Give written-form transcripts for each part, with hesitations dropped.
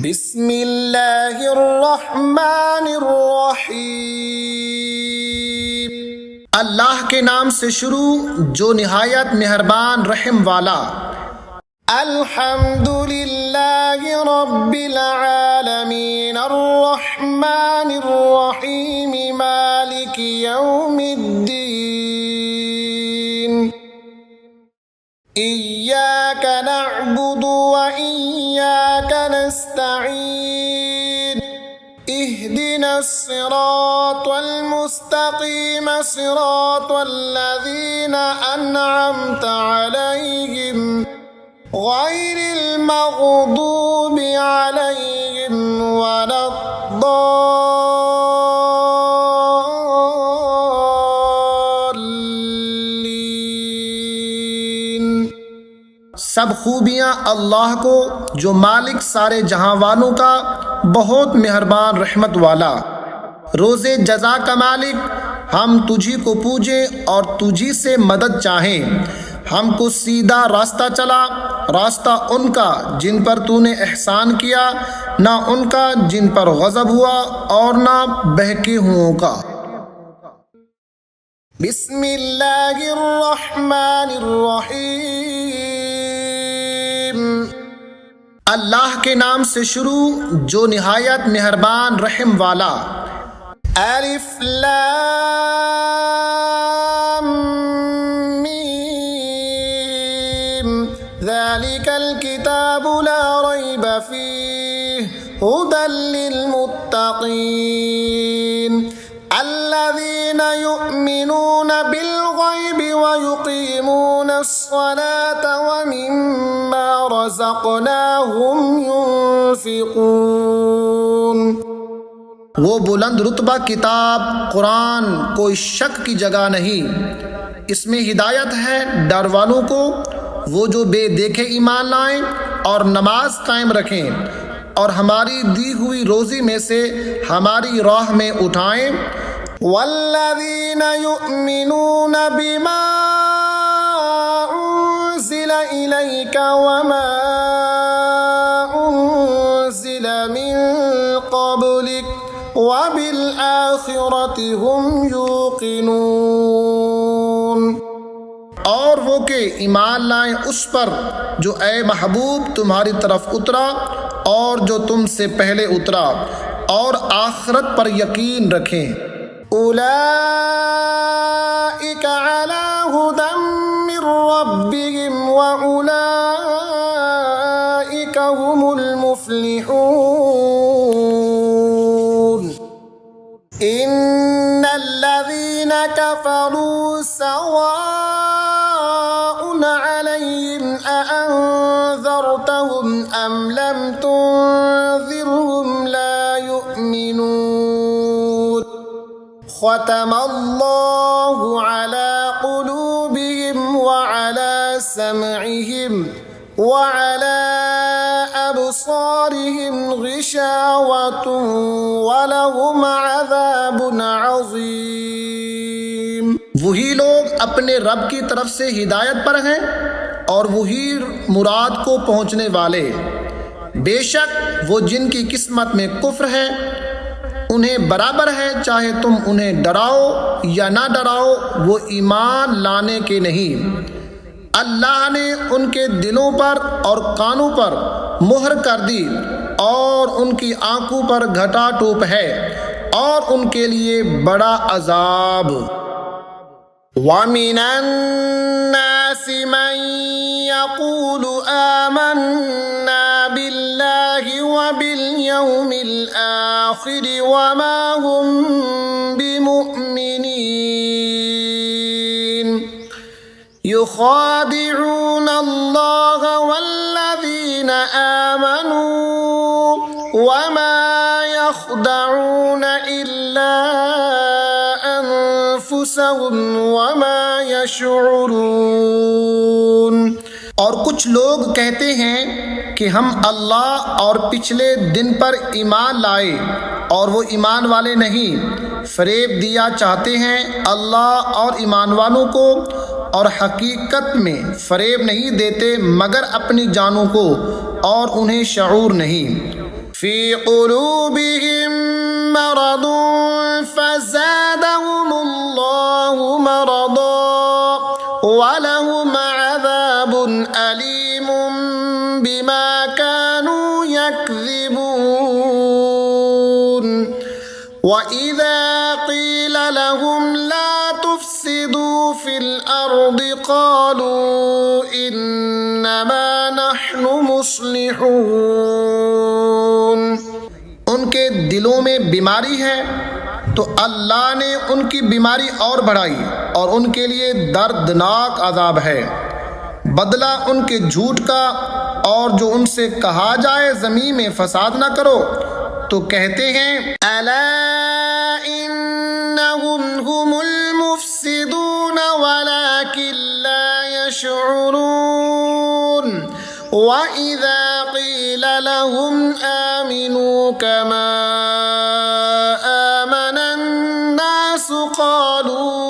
بسم اللہ الرحمن الرحیم، اللہ کے نام سے شروع جو نہایت مہربان رحم والا۔ الحمد للہ رب العالمین الرحمن الرحیم مالک یوم الدین، إياك نعبد وإياك نستعين، اهدنا الصراط المستقيم صراط الذين أنعمت عليهم غير المغضوب عليهم ولا سب خوبیاں اللہ کو جو مالک سارے جہاں والوں کا بہت مہربان رحمت والا۔ روز جزا کا مالک، ہم تجھی کو پوجیں اور تجھی سے مدد چاہیں۔ ہم کو سیدھا راستہ چلا، راستہ ان کا جن پر تو نے احسان کیا، نہ ان کا جن پر غضب ہوا اور نہ بہکے ہوں کا۔ بسم اللہ الرحمن الرحیم، اللہ کے نام سے شروع جو نہایت مہربان رحم والا۔ الف لام میم، ذالک الکتاب لا ریب فیہ ھدی للمتقین الذین یؤمنون بالغیب ویقیمون الصلاة ومما رزقناہم ينفقون۔ وہ بلند رتبہ کتاب قرآن کوئی شک کی جگہ نہیں، اس میں ہدایت ہے ڈر والوں کو، وہ جو بے دیکھے ایمان لائیں اور نماز قائم رکھیں اور ہماری دی ہوئی روزی میں سے ہماری راہ میں اٹھائیں۔ والذین یؤمنون بما انزل الیک وما انزل من قبلک وبالآخرۃ هم یوقنون۔ اور وہ کہ ایمان لائیں اس پر جو اے محبوب تمہاری طرف اترا اور جو تم سے پہلے اترا، اور آخرت پر یقین رکھیں۔ اولئک علی ھدی من ربہم واولئک ھم المفلحون۔ ان الذین کفروا سواء علیہم اانذرتہم ام لم تنذرہم لا یؤمنون۔ ختم اللہ علی قلوبہم وعلی سمعہم وعلی ابصارہم غشاوۃ ولہم عذاب عظیم۔ وہی لوگ اپنے رب کی طرف سے ہدایت پر ہیں اور وہی مراد کو پہنچنے والے۔ بے شک وہ جن کی قسمت میں کفر ہے انہیں برابر ہے چاہے تم انہیں ڈراؤ یا نہ ڈراؤ، وہ ایمان لانے کے نہیں۔ اللہ نے ان کے دلوں پر اور کانوں پر مہر کر دی اور ان کی آنکھوں پر گھٹا ٹوپ ہے اور ان کے لیے بڑا عذاب۔ وَمِنَ النَّاسِ مَن يَقُولُ آمَنَّا بِاللَّهِ وَبِالْيَوْمِ الْآخِرِ وَمَا هُمْ بِمُؤْمِنِينَ يُخَادِعُونَ اللَّهَ وَالَّذِينَ آمَنُوا وَمَا يَخْدَعُونَ إِلَّا أَنفُسَهُمْ وَمَا يَشْعُرُونَ۔ اور کچھ لوگ کہتے ہیں کہ ہم اللہ اور پچھلے دن پر ایمان لائے اور وہ ایمان والے نہیں، فریب دیا چاہتے ہیں اللہ اور ایمان والوں کو، اور حقیقت میں فریب نہیں دیتے مگر اپنی جانوں کو، اور انہیں شعور نہیں۔ فی قلوبہم مرض فزادہم اللہ مرضا ولہم عذاب علیم بما كانوا يكذبون وَإِذَا قِيلَ لَهُمْ لَا تُفْسِدُوا فِي الْأَرْضِ قَالُوا إِنَّمَا نَحْنُ مُصْلِحُونَ۔ ان کے دلوں میں بیماری ہے تو اللہ نے ان کی بیماری اور بڑھائی اور ان کے لیے دردناک عذاب ہے، بدلہ ان کے جھوٹ کا۔ اور جو ان سے کہا جائے زمین میں فساد نہ کرو تو کہتے ہیں الا انہم هم المفسدون ولكن لا يشعرون وَإِذَا قِيلَ لَهُمْ آمِنُوا كَمَا آمَنَ النَّاسُ قَالُوا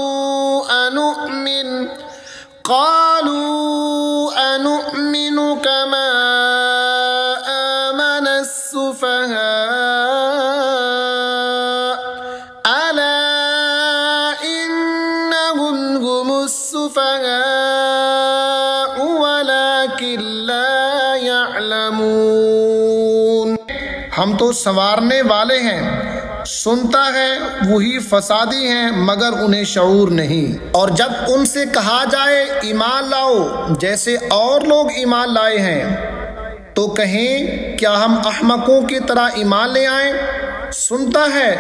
أَنُؤْمِنُ كَمَا آمَنَ السُّفَهَاءُ أَلَا إِنَّهُمْ هُمُ السُّفَهَاءُ وَلَكِنْ لَا يَعْلَمُونَ۔ ہم تو سنوارنے والے ہیں، سنتا ہے وہی فسادی ہیں مگر انہیں شعور نہیں۔ اور جب ان سے کہا جائے ایمان لاؤ جیسے اور لوگ ایمان لائے ہیں تو کہیں کیا ہم احمقوں کی طرح ایمان لے آئیں؟ سنتا ہے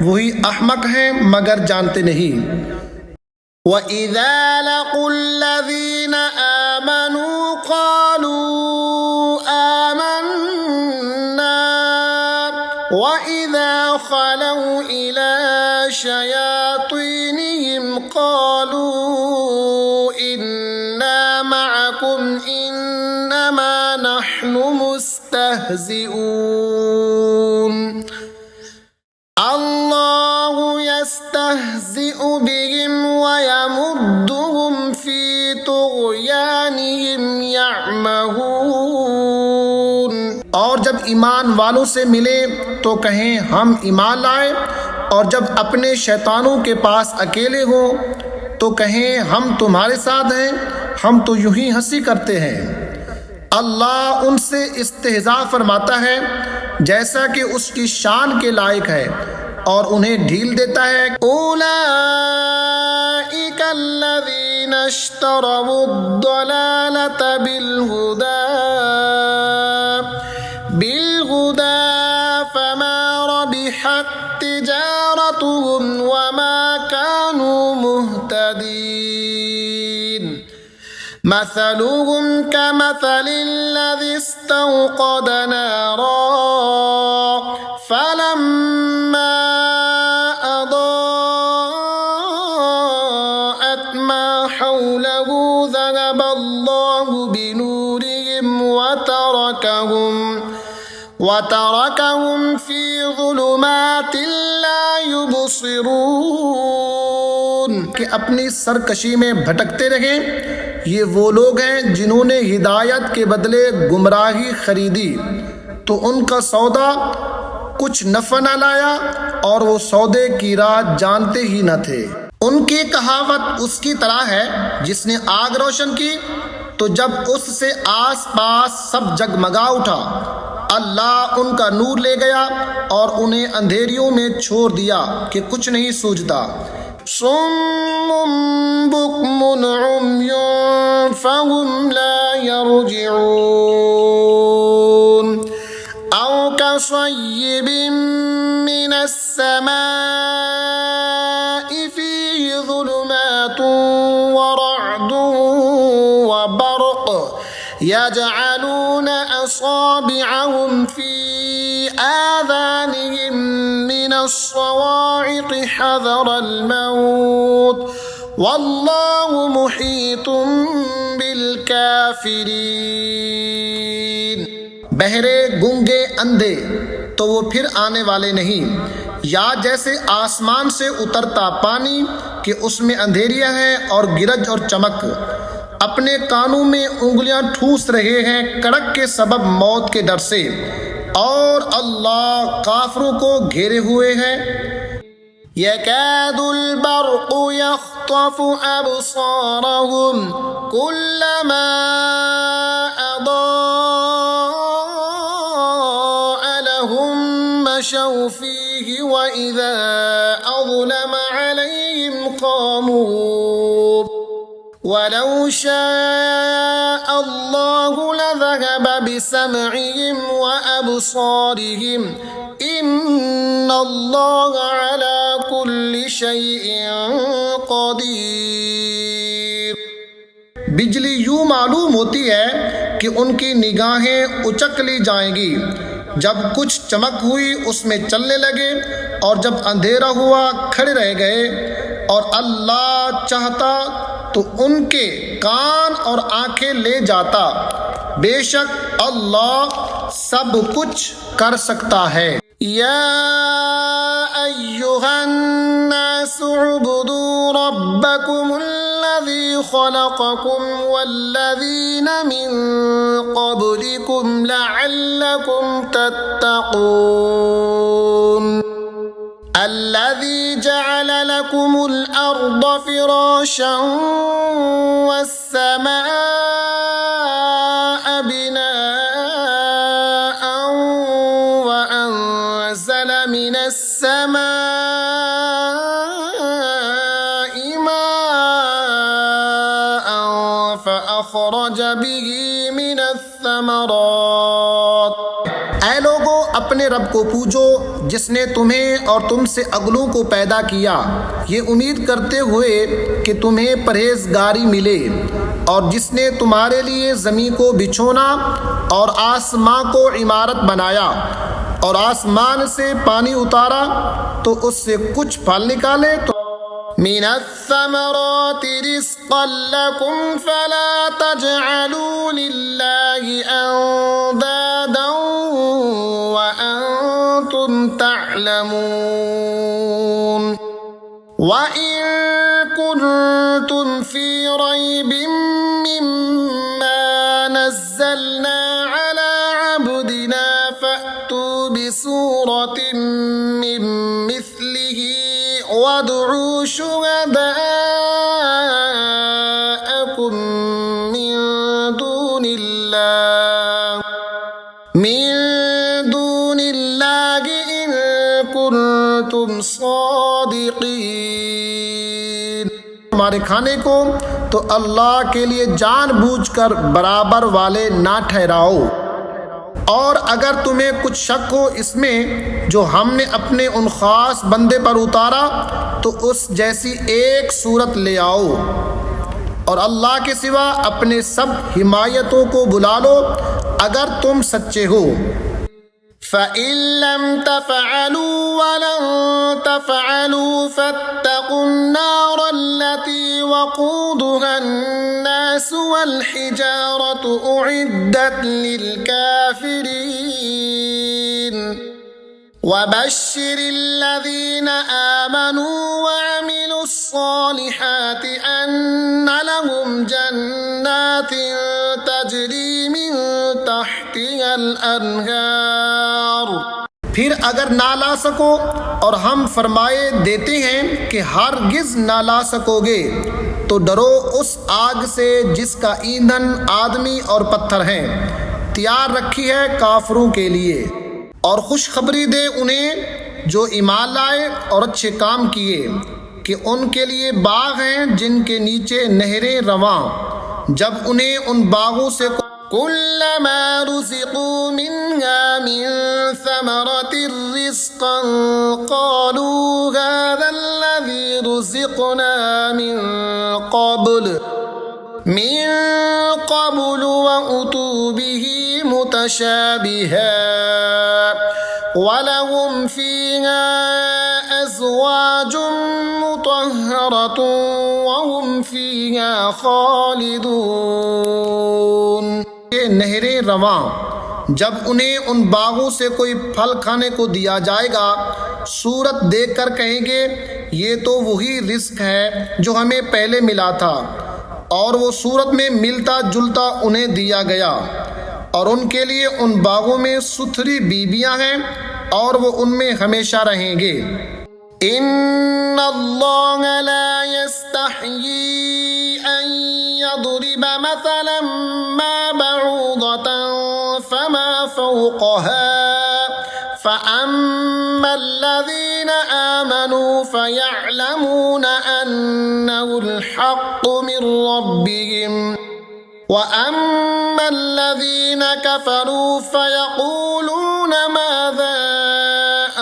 وہی احمق ہیں مگر جانتے نہیں۔ وَإِذَا لَقُوا الَّذِينَ آمَنُوا قَالُوا آمَنَّا وَإِذَا خَلَوْا إِلَى شَيَاطِينِهِمْ قَالُوا إِنَّا مَعَكُمْ إِنَّمَا نَحْنُ مُسْتَهْزِئُونَ اللہ یستہزئ بہم ویمدہم فی طغیانہم یعمہون۔ اور جب ایمان والوں سے ملے تو کہیں ہم ایمان لائے، اور جب اپنے شیطانوں کے پاس اکیلے ہوں تو کہیں ہم تمہارے ساتھ ہیں، ہم تو یوں ہی ہنسی کرتے ہیں۔ اللہ ان سے استہزاء فرماتا ہے جیسا کہ اس کی شان کے لائق ہے اور انہیں ڈھیل دیتا ہے۔ اولئک الذین اشتروا الضلالۃ بالہدی فما ربحت تجارتهم وما كانوا مهتدین۔ مثلهم كمثل الذي استوقد نارا فلما أضاءت ما حوله ذهب الله بنورهم وتركهم في ظلمات لا يبصرون۔ کہ اپنی سرکشی میں بھٹکتے رہیں، یہ وہ لوگ ہیں جنہوں نے ہدایت کے بدلے گمراہی خریدی تو ان کا سودا کچھ نفع نہ لایا اور وہ سودے کی راہ جانتے ہی نہ تھے۔ ان کی کہاوت اس کی طرح ہے جس نے آگ روشن کی تو جب اس سے آس پاس سب جگمگا اٹھا، اللہ ان کا نور لے گیا اور انہیں اندھیریوں میں چھوڑ دیا کہ کچھ نہیں سوجھتا۔ صم بکم عمی فهم لا يرجعون او كصيب من السماء فيه ظلمات ورعد وبرق يجعلون أصابعهم في آذانهم من الصواعق حذر الموت والله محيط بالكافرين۔ بہرے، گونگے، اندھے تو وہ پھر آنے والے نہیں، یا جیسے آسمان سے اترتا پانی کہ اس میں اندھیریاں ہیں اور گرج اور چمک، اپنے کانوں میں انگلیاں ٹھوس رہے ہیں کڑک کے سبب موت کے ڈر سے، اور اللہ کافروں کو گھیرے ہوئے ہے۔ يكاد البرق يخطف أبصارهم كلما أضاء لهم مشوا فيه وإذا أظلم عليهم قاموا ولو شاء الله لذهب بسمعهم وأبصارهم إن الله على كل شيء قدير۔ بجلی یوں معلوم ہوتی ہے کہ ان کی نگاہیں اچک لی جائیں گی، جب کچھ چمک ہوئی اس میں چلنے لگے، اور جب اندھیرا ہوا کھڑے رہ گئے، اور اللہ چاہتا تو ان کے کان اور آنکھیں لے جاتا، بے شک اللہ سب کچھ کر سکتا ہے۔ یا ایھا الناس اعبدوا ربکم الذی خلقکم والذین من قبلکم لعلکم تتقون الذي جعل لكم الأرض فراشا والسماء بناء وأنزل من السماء ماء فأخرج به من الثمرات۔ اے لوگو، اپنے رب کو پوجو جس نے تمہیں اور تم سے اگلوں کو پیدا کیا، یہ امید کرتے ہوئے کہ تمہیں پرہیزگاری ملے، اور جس نے تمہارے لیے زمین کو بچھونا اور آسمان کو عمارت بنایا، اور آسمان سے پانی اتارا تو اس سے کچھ پھل نکالے، تو من الثمرات رزقا لكم فلا تجعلوا لله اندادا وانتم تعلمون وان كنتم في ريب مما نزلنا على عبدنا فأتوا بسورة من مثله وادعوا شهداءكم من دون الله إن كنتم صادقين۔ تمہارے کھانے کو تو اللہ کے لیے جان بوجھ کر برابر والے نہ ٹھہراؤ، اور اگر تمہیں کچھ شک ہو اس میں جو ہم نے اپنے ان خاص بندے پر اتارا تو اس جیسی ایک صورت لے آؤ، اور اللہ کے سوا اپنے سب حمایتوں کو بلا لو اگر تم سچے ہو۔ فَإِن لَّمْ تَفْعَلُوا وَلَن تَفْعَلُوا فَاتَّقُوا النَّارَ الَّتِي وَقُودُهَا النَّاسُ وَالْحِجَارَةُ أُعِدَّتْ لِلْكَافِرِينَ وَبَشِّرِ الَّذِينَ آمَنُوا وَعَمِلُوا الصَّالِحَاتِ أَنَّ لَهُمْ جَنَّاتٍ تَجْرِي مِن تَحْتِهَا الْأَنْهَارُ۔ پھر اگر نہ لا سکو، اور ہم فرمائے دیتے ہیں کہ ہرگز نہ لا سکو گے، تو ڈرو اس آگ سے جس کا ایندھن آدمی اور پتھر ہیں، تیار رکھی ہے کافروں کے لیے، اور خوشخبری دے انہیں جو ایمان لائے اور اچھے کام کیے کہ ان کے لیے باغ ہیں جن کے نیچے نہریں رواں، جب انہیں ان باغوں سے كلما رزقوا منها من ثمرة رزقا قالوا هذا الذي رزقنا من قبل وأتوا به متشابها ولهم فيها أزواج مطهرة وهم فيها خالدون۔ نہریں رواں، جب انہیں ان باغوں سے کوئی پھل کھانے کو دیا جائے گا، صورت دیکھ کر کہیں گے یہ تو وہی رزق ہے جو ہمیں پہلے ملا تھا، اور وہ صورت میں ملتا جلتا انہیں دیا گیا، اور ان کے لیے ان باغوں میں ستھری بیویاں ہیں اور وہ ان میں ہمیشہ رہیں گے۔ ان اللہ لا یستحیی ان یضرب مثلا ما بعوضة فما فوقها فأما الذين آمنوا فيعلمون أنه الحق من ربهم وأما الذين كفروا فيقولون ماذا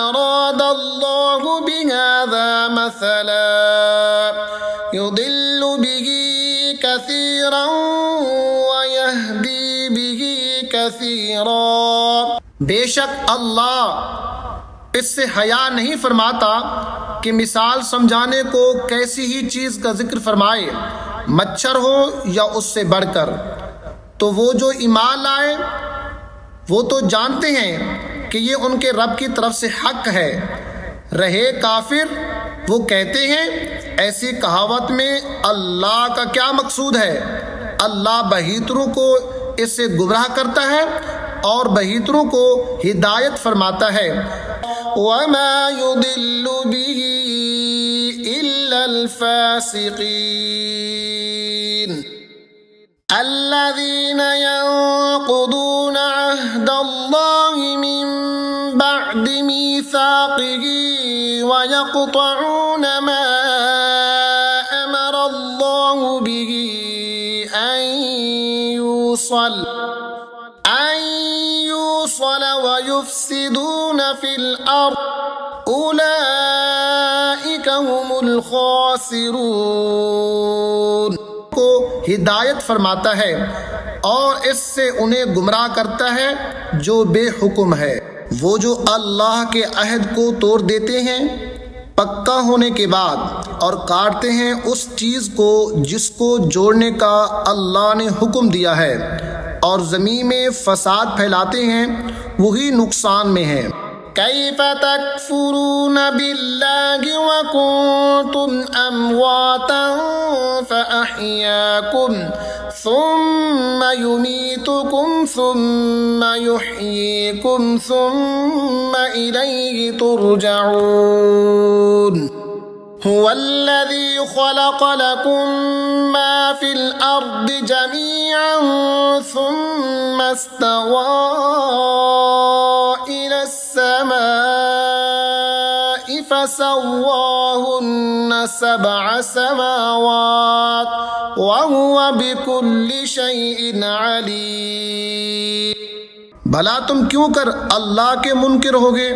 أراد الله بهذا مثلا يضل به كثيرا ويهدي به كثيرا۔ بے شک اللہ اس سے حیا نہیں فرماتا کہ مثال سمجھانے کو کیسی ہی چیز کا ذکر فرمائے، مچھر ہو یا اس سے بڑھ کر۔ تو وہ جو ایمان لائے وہ تو جانتے ہیں کہ یہ ان کے رب کی طرف سے حق ہے، رہے کافر وہ کہتے ہیں ایسی کہاوت میں اللہ کا کیا مقصود ہے؟ اللہ بہیتروں کو اس سے گمراہ کرتا ہے اور بہیتروں کو ہدایت فرماتا ہے۔ وَمَا يُضِلُّ بِهِ إِلَّا الْفَاسِقِينَ الَّذِينَ يَنقُضُونَ عَهْدَ اللَّهِ مِن بَعْدِ مِيثَاقِهِ وَيَقْطَعُونَ مَا أَمَرَ اللَّهُ بِهِ أَن يُوصَلَ وَيُفْسِدُونَ فِي الْأَرْضِ أُولَئِكَ هُمُ الْخَاسِرُونَ کو ہدایت فرماتا ہے اور اس سے انہیں گمراہ کرتا ہے جو بے حکم ہے۔ وہ جو اللہ کے عہد کو توڑ دیتے ہیں پکا ہونے کے بعد اور کاٹتے ہیں اس چیز کو جس کو جوڑنے کا اللہ نے حکم دیا ہے اور زمین میں فساد پھیلاتے ہیں، وہی نقصان میں ہیں۔ کیف تکفرون باللہ وکنتم امواتا فاحیاکم ثم یمیتکم ثم یحییکم ثم الیہ ترجعون۔ هو الذي خلق لكم ما في الأرض جميعا ثم استوى إلى السماء فسواهن 7 سماوات وهو بكل شيء عليم۔ بھلا تم کیوں کر اللہ کے منکر ہوگے؟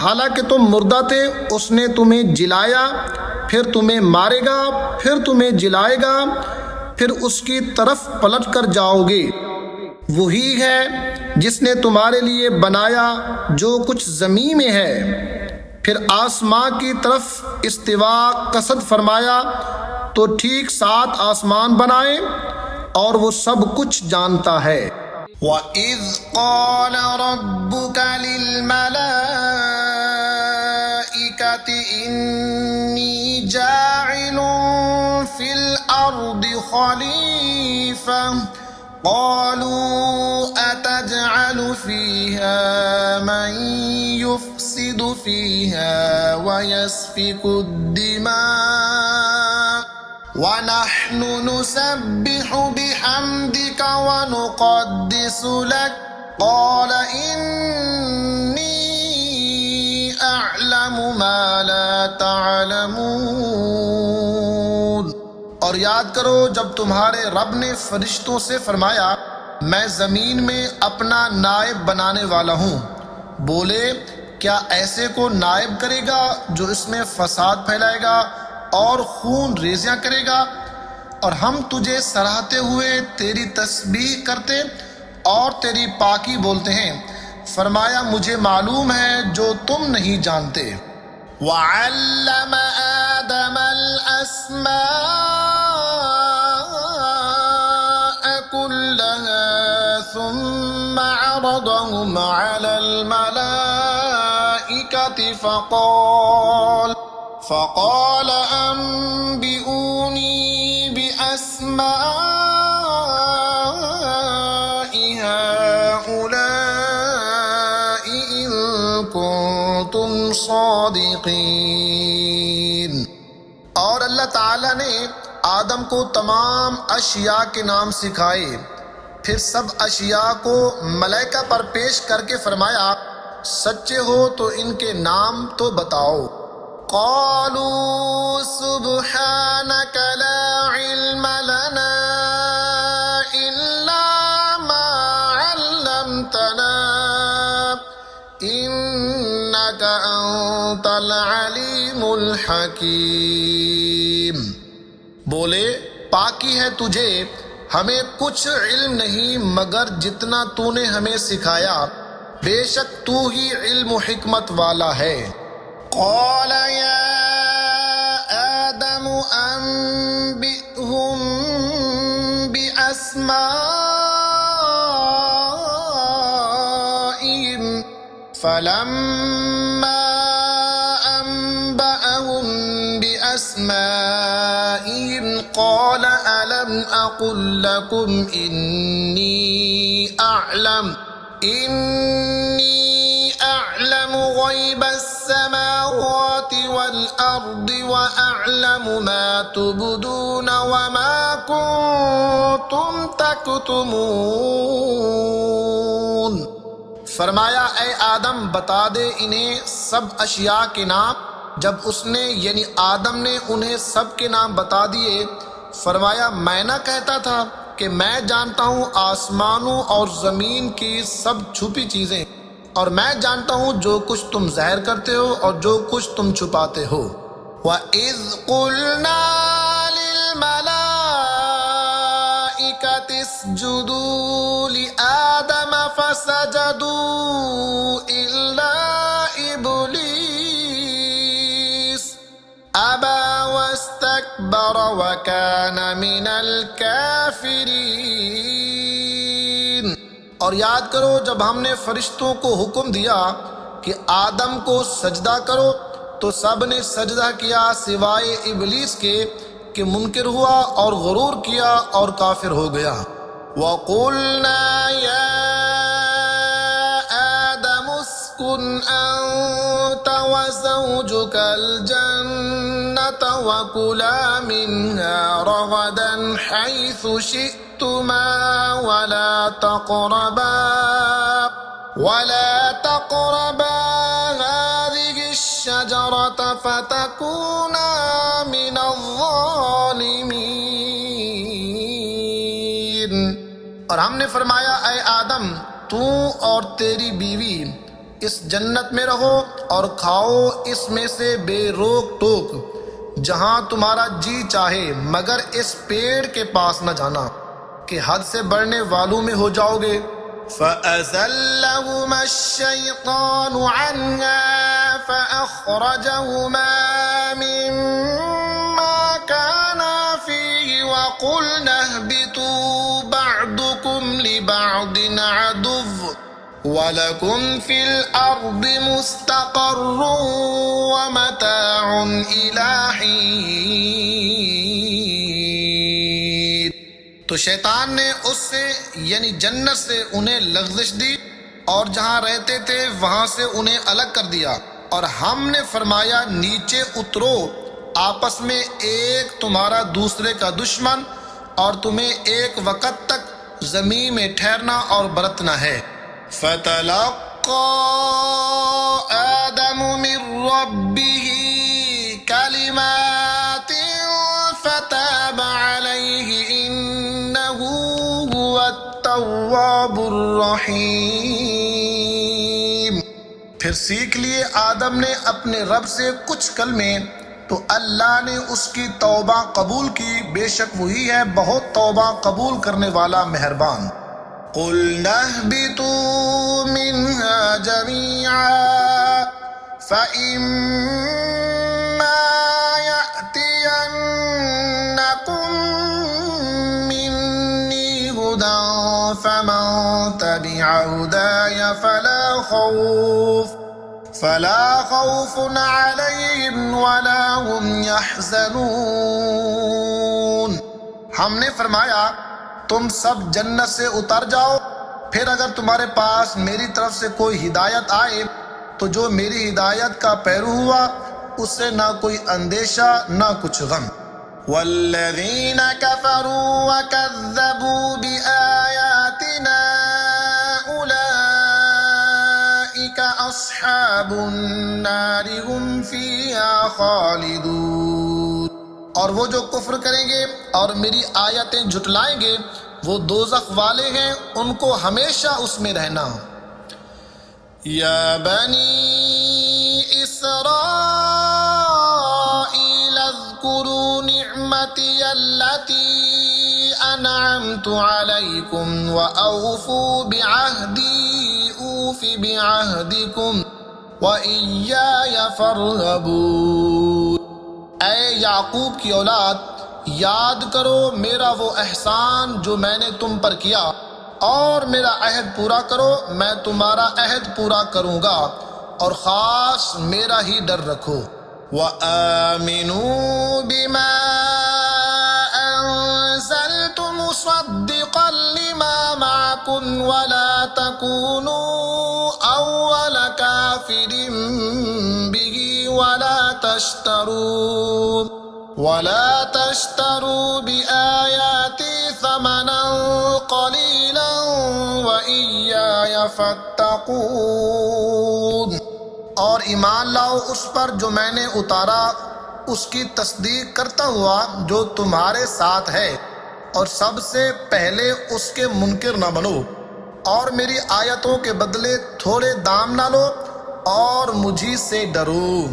حالانکہ تم مردہ تھے، اس نے تمہیں جلایا، پھر تمہیں مارے گا، پھر تمہیں جلائے گا، پھر اس کی طرف پلٹ کر جاؤ گے۔ وہی ہے جس نے تمہارے لیے بنایا جو کچھ زمین میں ہے، پھر آسمان کی طرف استوا قصد فرمایا تو ٹھیک 7 آسمان بنائے اور وہ سب کچھ جانتا ہے۔ وَإِذْ قَالَ رَبُّكَ لِلْمَلَائِكَةِ إِنِّي جَاعِلٌ فِي الْأَرْضِ خَلِيفَةً قَالُوا أَتَجْعَلُ فِيهَا مَن يُفْسِدُ فِيهَا وَيَسْفِكُ الدِّمَاءَ وَنَحْنُ نُسَبِّحُ بِحَمْدِكَ وَنُقَدِّسُ لَكَ قَالَ إِنِّي أَعْلَمُ مَا لَا تَعْلَمُونَ۔ اور یاد کرو جب تمہارے رب نے فرشتوں سے فرمایا میں زمین میں اپنا نائب بنانے والا ہوں، بولے کیا ایسے کو نائب کرے گا جو اس میں فساد پھیلائے گا اور خون ریزیاں کرے گا؟ اور ہم تجھے سراہتے ہوئے تیری تسبیح کرتے اور تیری پاکی بولتے ہیں۔ فرمایا مجھے معلوم ہے جو تم نہیں جانتے۔ وَعَلَّمَ آدَمَ الْأَسْمَاءَ كُلَّهَا ثُمَّ عَرَضَهُمْ عَلَى الْمَلَائِكَةِ فقال أنبئوني بأسماء كنتم صادقين۔ اور اللہ تعالیٰ نے آدم کو تمام اشیاء کے نام سکھائے، پھر سب اشیاء کو ملائکہ پر پیش کر کے فرمایا سچے ہو تو ان کے نام تو بتاؤ۔ قالوا سبحانك لا علم لنا إلا ما علمتنا إنك أنت العليم الحكيم۔ بولے پاکی ہے تجھے، ہمیں کچھ علم نہیں مگر جتنا تو نے ہمیں سکھایا، بے شک تو ہی علم و حکمت والا ہے۔ قال يا آدم أنبئهم بأسمائهم فلما أنبأهم بأسمائهم قال ألم أقل لكم إني أعلم غيب السماوات والأرض وأعلم ما تبدون وما كنتم تكتمون۔ فرمایا اے آدم بتا دے انہیں سب اشیاء کے نام۔ جب اس نے یعنی آدم نے انہیں سب کے نام بتا دیے، فرمایا میں نہ کہتا تھا کہ میں جانتا ہوں آسمانوں اور زمین کی سب چھپی چیزیں، اور میں جانتا ہوں جو کچھ تم ظاہر کرتے ہو اور جو کچھ تم چھپاتے ہو۔ وَإِذْ قُلْنَا لِلْمَلَائِكَةِ اسْجُدُوا لِآدَمَ فَسَجَدُوا إِلَّا إِبْلِيسَ أَبَى وَاسْتَكْبَرَ وَكَانَ مِنَ الْكَافِرِينَ۔ اور یاد کرو جب ہم نے فرشتوں کو حکم دیا کہ آدم کو سجدہ کرو تو سب نے سجدہ کیا سوائے ابلیس کے کہ منکر ہوا اور غرور کیا اور کافر ہو گیا۔ وَقُلْنَا يَا آدَمُ اسْكُنْ أَنْتَ وَزَوْجُكَ الْجَنَّةَ وَكُلَا مِنْهَا رَغَدًا حَيْثُ شِئْتُمَا ولا تقربا هذه الشجرة فتكونا من الظالمين۔ اور ہم نے فرمایا اے آدم تو اور تیری بیوی اس جنت میں رہو اور کھاؤ اس میں سے بے روک ٹوک جہاں تمہارا جی چاہے، مگر اس پیڑ کے پاس نہ جانا کہ حد سے بڑھنے والوں میں ہو جاؤ گے۔ فَأَزَلَّهُمَا الشَّيْطَانُ عَنْهَا فَأَخْرَجَهُمَا مِمَّا كَانَا فِيهِ وَقُلْنَا اهْبِطُوا بَعْضُكُمْ لِبَعْضٍ عَدُوٌّ وَلَكُمْ فِي الْأَرْضِ مُسْتَقَرٌّ وَمَتَاعٌ إِلَىٰ حِينٍ۔ تو شیطان نے اس سے یعنی جنت سے انہیں لغزش دی اور جہاں رہتے تھے وہاں سے انہیں الگ کر دیا، اور ہم نے فرمایا نیچے اترو، آپس میں ایک تمہارا دوسرے کا دشمن اور تمہیں ایک وقت تک زمین میں ٹھہرنا اور برتنا ہے۔ فَتَلَقَّى آدَمُ مِن رَّبِّهِ كَلِمَاتٍ فَتَابَ عَلَيْهِ إِنَّهُ هُوَ التَّوَّابُ الرَّحِيمُ۔ پھر سیکھ لیے آدم نے اپنے رب سے کچھ کلمے تو اللہ نے اس کی توبہ قبول کی، بے شک وہی ہے بہت توبہ قبول کرنے والا مہربان۔ قُلْنَا اهْبِطُوا مِنْهَا جَمِيعًا فَإِمَّا يَأْتِيَنَّكُمْ مِنِّي هُدًى فَمَنْ تَبِعَ هُدَايَ فَلَا خَوْفٌ عَلَيْهِمْ وَلَا هُمْ يَحْزَنُونَ۔ ہم نے فرمایا تم سب جنت سے اتر جاؤ، پھر اگر تمہارے پاس میری طرف سے کوئی ہدایت آئے تو جو میری ہدایت کا پیرو ہوا اسے نہ کوئی اندیشہ نہ کچھ غم۔ والذین کفروا وکذبوا بآیاتنا اولئک اصحاب النار هم فیہا خالدون۔ اور وہ جو کفر کریں گے اور میری آیتیں جھٹلائیں گے وہ دوزخ والے ہیں، ان کو ہمیشہ اس میں رہنا۔ یا بنی اسرائیل اذکروا نعمتی التی انعمت علیکم واوفوا بعہدی اوف بعہدکم وإیای فارہبون۔ اے یعقوب کی اولاد، یاد کرو میرا وہ احسان جو میں نے تم پر کیا، اور میرا عہد پورا کرو، میں تمہارا عہد پورا کروں گا، اور خاص میرا ہی ڈر رکھو۔ وَآمِنُوا بِمَا أَنزَلْتُ مُصَدِّقًا لِمَا مَعَكُمْ وَلَا تَكُونُوا أَوَّلَ كَافِرٍ بِهِ ولا تشتروا بآياتي ثمنا قليلا وإياي فاتقون۔ اور ایمان لاؤ اس پر جو میں نے اتارا، اس کی تصدیق کرتا ہوا جو تمہارے ساتھ ہے، اور سب سے پہلے اس کے منکر نہ بنو، اور میری آیتوں کے بدلے تھوڑے دام نہ لو، اور مجھی سے ڈرو۔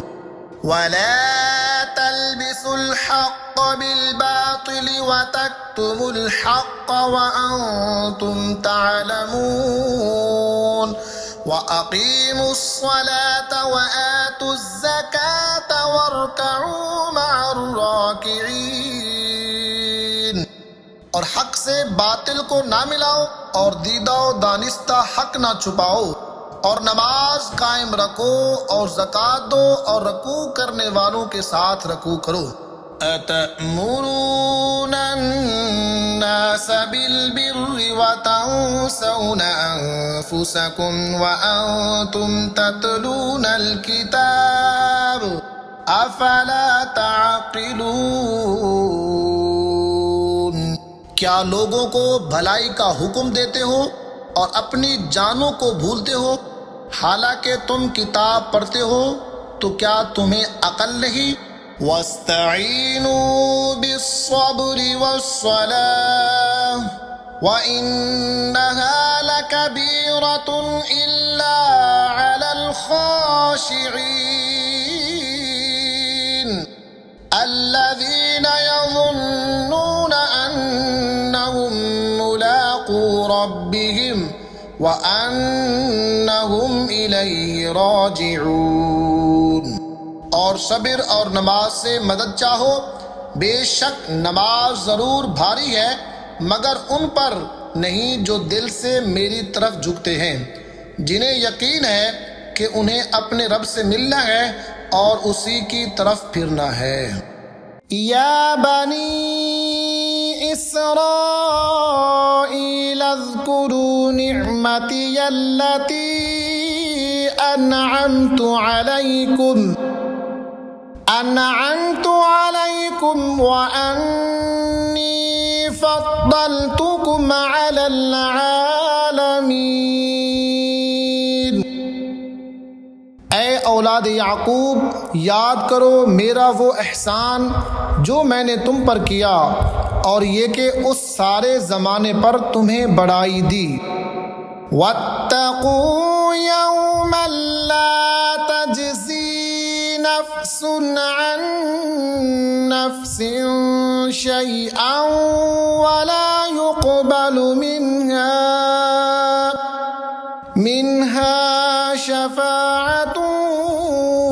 وَلَا تَلْبِسُوا الْحَقَّ بِالْبَاطِلِ وَتَكْتُمُوا الْحَقَّ وَأَنْتُمْ تَعْلَمُونَ وَأَقِيمُوا الصَّلَاةَ وَآتُوا الزَّكَاةَ وَارْكَعُوا مَعَ الرَّاكِعِينَ۔ اور حق سے باطل کو نہ ملاؤ، اور دیدہ و دانستہ حق نہ چھپاؤ، اور نماز قائم رکھو، اور زکوٰۃ دو، اور رکوع کرنے والوں کے ساتھ رکوع کرو۔ أَتَأْمُرُونَ النَّاسَ بِالْبِرِّ وَتَنْسَوْنَ أَنفُسَكُمْ وَأَنْتُمْ تَتْلُونَ الْكِتَابَ أَفَلَا تَعْقِلُونَ۔ کیا لوگوں کو بھلائی کا حکم دیتے ہو اور اپنی جانوں کو بھولتے ہو؟ حالانکہ تم کتاب پڑھتے ہو، تو کیا تمہیں عقل نہیں؟ وَاسْتَعِینُوا بِالصَّبْرِ وَالصَّلَاةِ وَإِنَّهَا لَكَبِیرَةٌ إِلَّا عَلَى الْخَاشِعِینَ الَّذِینَ يَظُنُّونَ أَنَّهُم مُّلَاقُو رَبِّهِمْ وَأَنَّهُمْ إِلَيْهِ رَاجِعُونَ۔ اور صبر اور نماز سے مدد چاہو، بے شک نماز ضرور بھاری ہے، مگر ان پر نہیں جو دل سے میری طرف جھکتے ہیں، جنہیں یقین ہے کہ انہیں اپنے رب سے ملنا ہے اور اسی کی طرف پھرنا ہے۔ یا بنی اسرائیل اذکروا نعمتی التی انعمت علیکم وانی فضلتکم علی العالمین۔ اے اولاد یعقوب، یاد کرو میرا وہ احسان جو میں نے تم پر کیا، اور یہ کہ اس سارے زمانے پر تمہیں بڑائی دی۔ وَاتَّقُوا يَوْمًا لَا تَجْزِي نَفْسٌ عَن نَفْسٍ شَيْئًا وَلَا يُقْبَلُ منها شفاعة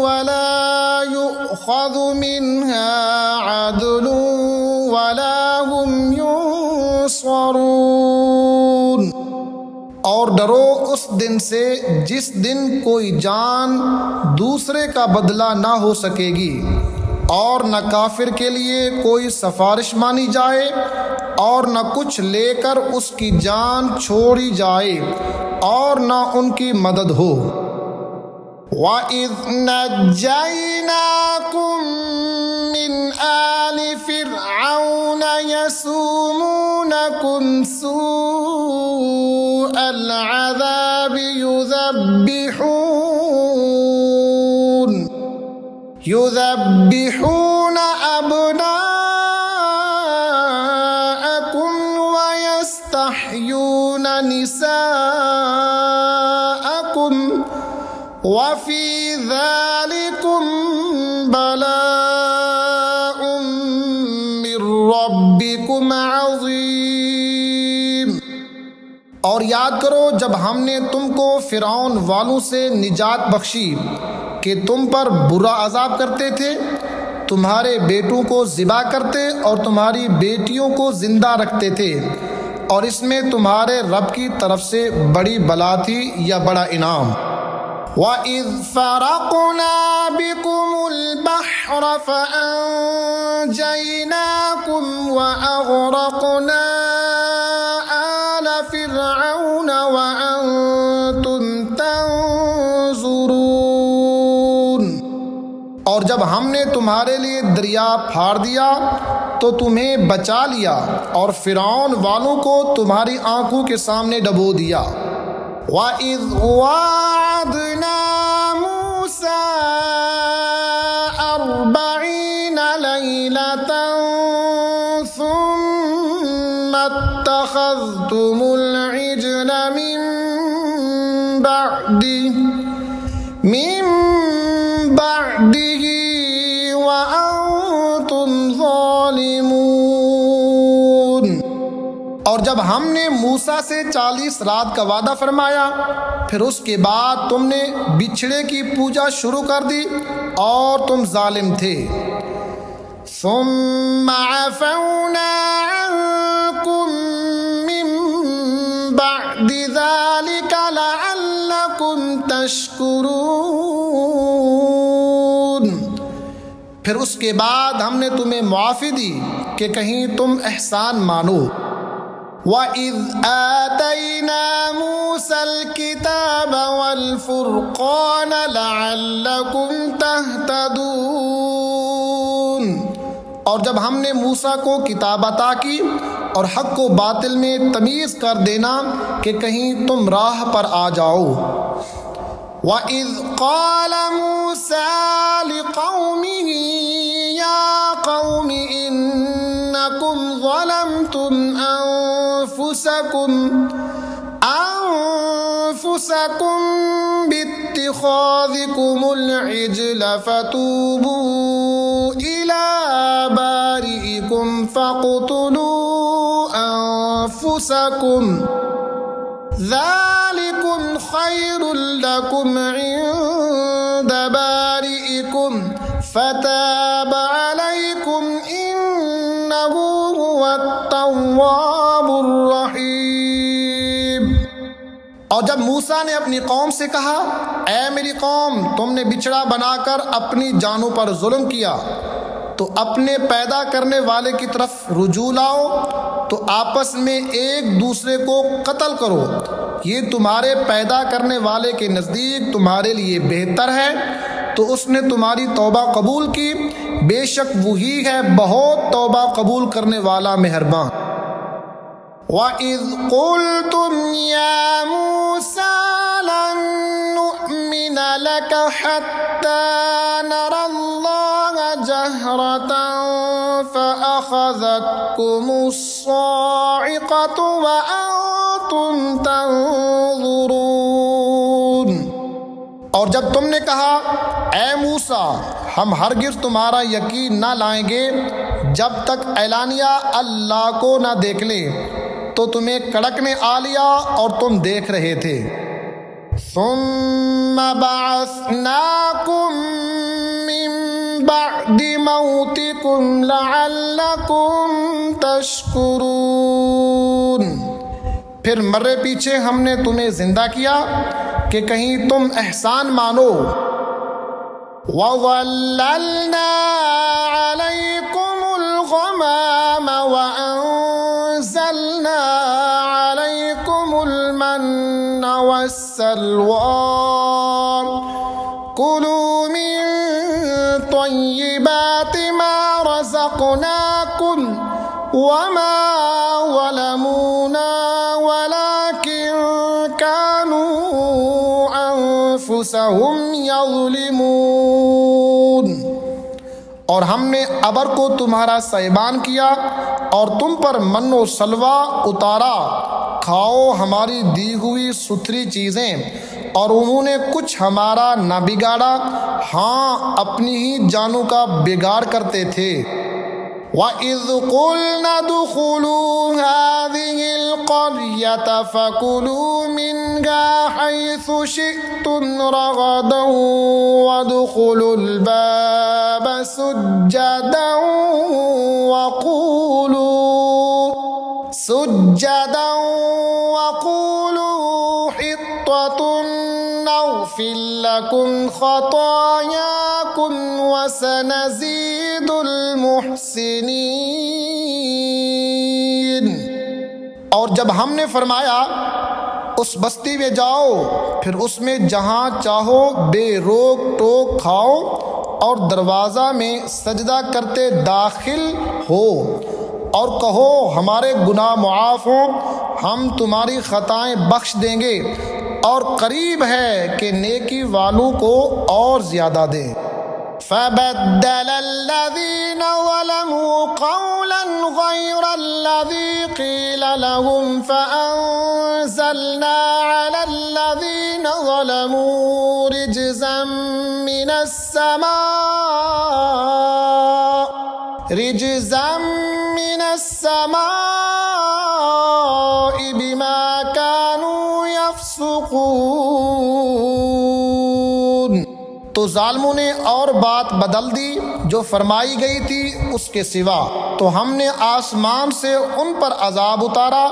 ولا يؤخذ منها عدل ولا هم ينصرون۔ اور ڈرو اس دن سے جس دن کوئی جان دوسرے کا بدلہ نہ ہو سکے گی، اور نہ کافر کے لیے کوئی سفارش مانی جائے، اور نہ کچھ لے کر اس کی جان چھوڑی جائے، اور نہ ان کی مدد ہو۔ وَإِذْ نَجَّيْنَاكُمْ مِنْ آلِ فِرْعَوْنَ يَسُومُونَكُمْ سُوءَ الْعَذَابِ يُذَبِّحُونَ أَبْنَاءَكُمْ وَيَسْتَحْيُونَ نِسَاءَكُمْ وَفِي ذَلِكُمْ بَلَاءٌ مِّن رَّبِّكُمْ عَظِيمٌ۔ اور یاد کرو جب ہم نے تم کو فرعون والوں سے نجات بخشی کہ تم پر برا عذاب کرتے تھے، تمہارے بیٹوں کو ذبح کرتے اور تمہاری بیٹیوں کو زندہ رکھتے تھے، اور اس میں تمہارے رب کی طرف سے بڑی بلا تھی یا بڑا انعام۔ وَإِذْ فَرَقْنَا بِكُمُ الْبَحْرَ فَأَنْجَيْنَاكُمْ وَأَغْرَقْنَا آلَ فِرْعَوْنَ وَأَنْتُمْ تَنْظُرُونَ۔ اور جب ہم نے تمہارے لیے دریا پھاڑ دیا تو تمہیں بچا لیا اور فرعون والوں کو تمہاری آنکھوں کے سامنے ڈبو دیا۔ وَإِذْ وَاعَدْنَا مُوسَىٰ 40 لَيْلَةً ثُمَّ اتَّخَذْتُمُ الْعِجْلَ مِن بَعْدِهِ وَأَنْتُمْ ظَالِمُونَ۔ اور جب ہم نے موسیٰ سے 40 رات کا وعدہ فرمایا، پھر اس کے بعد تم نے بچھڑے کی پوجا شروع کر دی اور تم ظالم تھے۔ ثم عفونا عنكم من بعد ذلك لعلكم تشکرون۔ پھر اس کے بعد ہم نے تمہیں معافی دی کہ کہیں تم احسان مانو۔ وَإِذْ آتَيْنَا مُوسَى الْكِتَابَ وَالْفُرْقَانَ لَعَلَّكُمْ تَهْتَدُونَ۔ اور جب ہم نے موسیٰ کو کتاب عطا کی اور حق و باطل میں تمیز کر دینا کہ کہیں تم راہ پر آ جاؤ۔ وَإِذْ قَالَ مُوسَىٰ لِقَوْمِهِ يَا قَوْمِ إِنَّكُمْ ظَلَمْتُمْ أنفسكم باتخاذكم العجل فتوبوا إلى بارئكم فاقتلوا أنفسكم ذلكم خير لكم عند بارئكم فتاب عليكم إنه هو التواب الرحیم۔ اور جب موسیٰ نے اپنی قوم سے کہا، اے میری قوم، تم نے بچھڑا بنا کر اپنی جانوں پر ظلم کیا، تو اپنے پیدا کرنے والے کی طرف رجوع لاؤ، تو آپس میں ایک دوسرے کو قتل کرو، یہ تمہارے پیدا کرنے والے کے نزدیک تمہارے لیے بہتر ہے، تو اس نے تمہاری توبہ قبول کی، بے شک وہی ہے بہت توبہ قبول کرنے والا مہربان۔ وَإِذْ قُلْتُمْ يَا مُوسَىٰ لَن نُّؤْمِنَ لَكَ حَتَّىٰ نَرَى اللَّهَ جَهْرَةً فَأَخَذَتْكُمُ الصَّاعِقَةُ وَأَنْتُمْ تَنْظُرُونَ۔ اور جب تم نے کہا، اے موسیٰ، ہم ہرگز تمہارا یقین نہ لائیں گے جب تک اعلانیہ اللہ کو نہ دیکھ لیں، تو تمہیں کڑک نے آ لیا اور تم دیکھ رہے تھے۔ ثم بعثناکم من بعد موتکم لعلکم تشکرون۔ پھر مرے پیچھے ہم نے تمہیں زندہ کیا کہ کہیں تم احسان مانو۔ وَظَلَّلْنَا عَلَيْكُمُ الْغَمَامَ وَأَنزَلْنَا عَلَيْكُمُ الْمَنَّ وَالسَّلْوَىٰ من طيبات ما رزقناكم وما ظلمونا ولكن كانوا أنفسهم يظلمون۔ اور ہم نے ابر کو تمہارا سائبان کیا اور تم پر من و سلوہ اتارا، کھاؤ ہماری دی ہوئی ستھری چیزیں، اور انہوں نے کچھ ہمارا نہ بگاڑا، ہاں اپنی ہی جانوں کا بگاڑ کرتے تھے۔ وَإِذْ قُلْنَا ادْخُلُوا هَٰذِهِ الْقَرْيَةَ فَكُلُوا مِنْهَا حَيْثُ شِئْتُمْ رَغَدًا وَادْخُلُوا الْبَابَ سُجَّدًا وَقُولُوا حِطَّةٌ نَغْفِرْ لَكُمْ خَطَايَاكُمْ وَسَنَزِيدُ الْمُحْسِنِينَ۔ اور جب ہم نے فرمایا اس بستی میں جاؤ، پھر اس میں جہاں چاہو بے روک ٹوک کھاؤ، اور دروازہ میں سجدہ کرتے داخل ہو، اور کہو ہمارے گناہ معاف ہوں، ہم تمہاری خطائیں بخش دیں گے، اور قریب ہے کہ نیکی والوں کو اور زیادہ دیں۔ فَبَدَّلَ الَّذِينَ ظَلَمُوا قَوْلًا غَيْرَ الَّذِي قِيلَ لَهُمْ فَأَنزَلْنَا عَلَى الَّذِينَ ظَلَمُوا رِجْزًا مِّنَ السَّمَاءِ بِمَا كَانُوا يَفْسُقُونَ۔ تو ظالموں نے اور بات بدل دی جو فرمائی گئی تھی اس کے سوا، تو ہم نے آسمان سے ان پر عذاب اتارا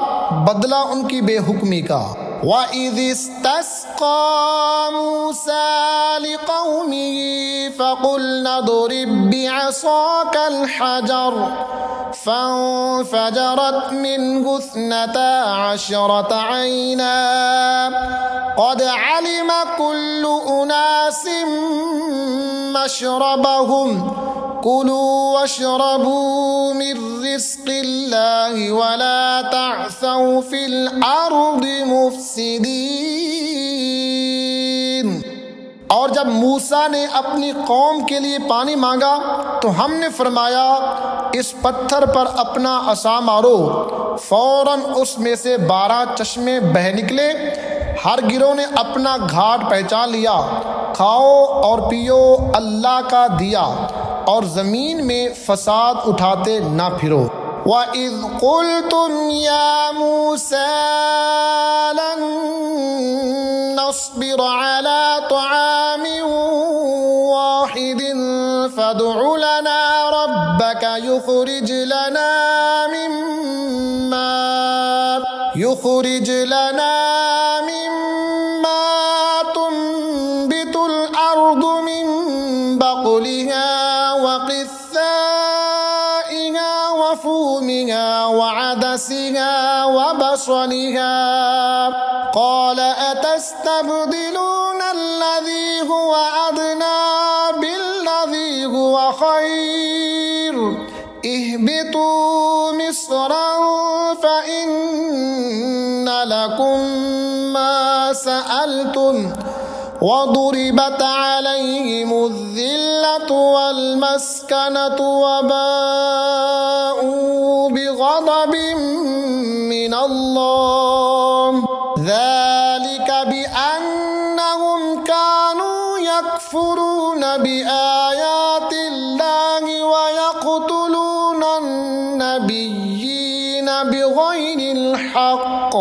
بدلہ ان کی بے حکمی کا۔ وَإِذِ اسْتَسْقَىٰ مُوسَىٰ لِقَوْمِهِ فَقُلْنَا اضْرِب بِّعَصَاكَ الْحَجَرَ فَانفَجَرَتْ مِنْهُ 12 عَيْنًا قَدْ عَلِمَ كُلُّ أُنَاسٍ مَّشْرَبَهُمْ كُلُوا وَاشْرَبُوا مِن رِّزْقِ اللَّهِ وَلَا تَعْثَوْا فِي الْأَرْضِ مُفْسِدِينَ۔ اور جب موسیٰ نے اپنی قوم کے لیے پانی مانگا تو ہم نے فرمایا اس پتھر پر اپنا عصا مارو، فوراً اس میں سے 12 چشمے بہہ نکلے، ہر گروہ نے اپنا گھاٹ پہچان لیا، کھاؤ اور پیو اللہ کا دیا، اور زمین میں فساد اٹھاتے نہ پھرو۔ وَإِذْ قُلْتُمْ يَا مُوسَىٰ لَن نَّصْبِرَ عَلَىٰ طَعَامٍ وَاحِدٍ فَادْعُ لَنَا رَبَّكَ يُخْرِجْ لَنَا مِمَّا تُنبِتُ الْأَرْضُ مِن بَقْلِهَا وَقِثَّائِهَا وَفُومِهَا وَعَدَسِهَا وَبَصَلِهَا قَالَ أَتَسْتَبْدِلُونَ الَّذِي هُوَ أَدْنَىٰ بِالَّذِي هُوَ خَيْرٌ اهْبِطُوا مِصْرًا فَإِنَّ لَكُم مَّا سَأَلْتُمْ وَضُرِبَتْ عَلَيْهِمُ الذِّلَّةُ وَالْمَسْكَنَةُ وَبَاءُوا بِغَضَبٍ مِّنَ اللَّهِ ذَلِكَ بِأَنَّهُمْ كَانُوا يَكْفُرُونَ بِآيَاتِ اللَّهِ وَيَقْتُلُونَ النَّبِيِّينَ بِغَيْرِ الْحَقِّ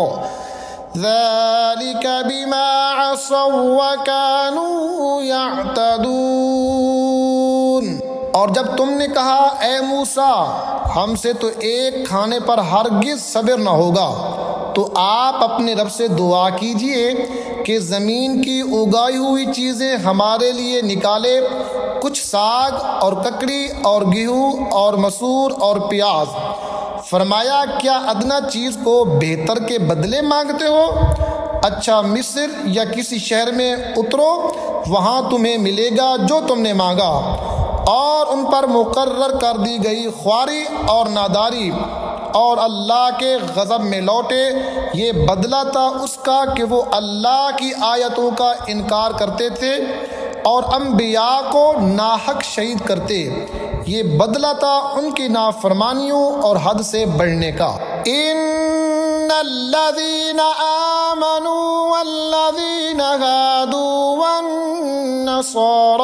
ذَلِكَ بِمَا عَصَوا وَكَانُوا يَعْتَدُونَ۔ اور جب تم نے کہا اے موسیٰ ہم سے تو ایک کھانے پر ہرگز صبر نہ ہوگا، تو آپ اپنے رب سے دعا کیجئے کہ زمین کی اگائی ہوئی چیزیں ہمارے لیے نکالے، کچھ ساگ اور ککڑی اور گیہوں اور مسور اور پیاز۔ فرمایا کیا ادنا چیز کو بہتر کے بدلے مانگتے ہو؟ اچھا مصر یا کسی شہر میں اترو، وہاں تمہیں ملے گا جو تم نے مانگا، اور ان پر مقرر کر دی گئی خواری اور ناداری، اور اللہ کے غضب میں لوٹے۔ یہ بدلہ تھا اس کا کہ وہ اللہ کی آیتوں کا انکار کرتے تھے اور انبیاء کو ناحق شہید کرتے۔ یہ بدلہ تھا ان کی نافرمانیوں اور حد سے بڑھنے کا۔ ان الذين آمنوا والذين هادوا والنصارى